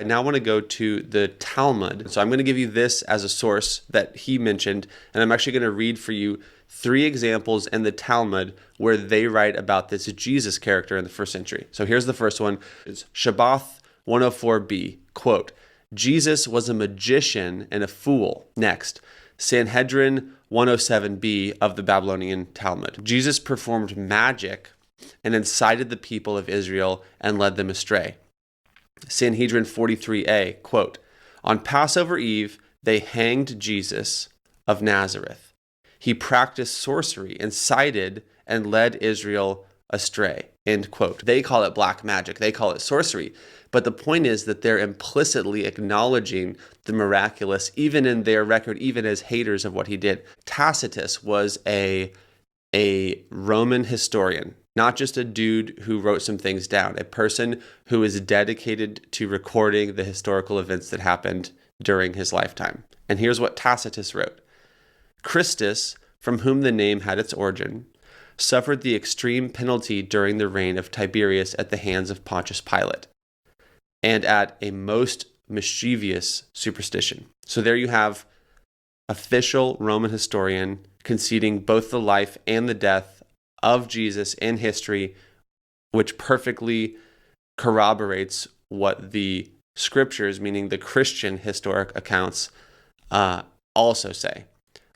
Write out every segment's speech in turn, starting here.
I now want to go to the Talmud. So I'm going to give you this as a source that he mentioned, and I'm actually going to read for you 3 examples in the Talmud where they write about this Jesus character in the first century. So here's the first one. It's Shabbath 104b, quote, Jesus was a magician and a fool. Next, Sanhedrin 107b of the Babylonian Talmud. Jesus performed magic and incited the people of Israel and led them astray. Sanhedrin 43a, quote, on Passover Eve, they hanged Jesus of Nazareth. He practiced sorcery, incited, and led Israel astray, end quote. They call it black magic. They call it sorcery. But the point is that they're implicitly acknowledging the miraculous, even in their record, even as haters of what he did. Tacitus was a Roman historian, not just a dude who wrote some things down, a person who is dedicated to recording the historical events that happened during his lifetime. And here's what Tacitus wrote. Christus, from whom the name had its origin, suffered the extreme penalty during the reign of Tiberius at the hands of Pontius Pilate, and at a most mischievous superstition. So there you have official Roman historian conceding both the life and the death of Jesus in history, which perfectly corroborates what the scriptures, meaning the Christian historic accounts, also say.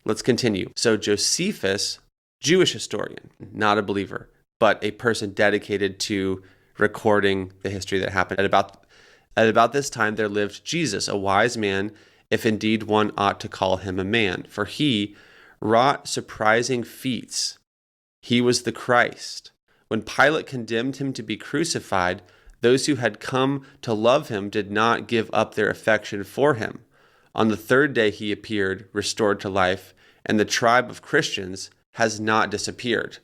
Let's continue. So Josephus, Jewish historian, not a believer, but a person dedicated to recording the history that happened. At about this time there lived Jesus, a wise man, if indeed one ought to call him a man, for he wrought surprising feats. He was the Christ. When Pilate condemned him to be crucified, those who had come to love him did not give up their affection for him. On the 3rd day he appeared, restored to life, and the tribe of Christians has not disappeared.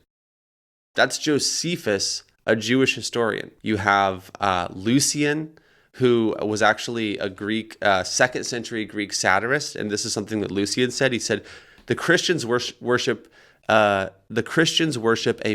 That's Josephus, a Jewish historian. You have Lucian, who was actually a Greek, 2nd century Greek satirist, and this is something that Lucian said. He said, the Christians worship a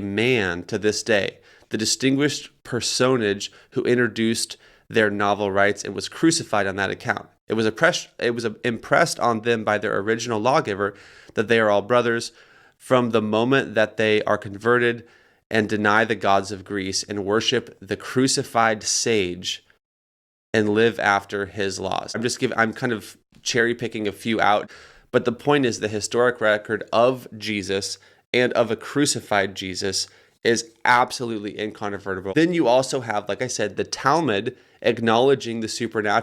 man to this day, the distinguished personage who introduced their novel rites and was crucified on that account. It was impressed on them by their original lawgiver that they are all brothers from the moment that they are converted and deny the gods of Greece and worship the crucified sage and live after his laws. I'm kind of cherry picking a few out, but the point is the historic record of Jesus and of a crucified Jesus is absolutely incontrovertible. Then you also have, like I said, the Talmud acknowledging the supernatural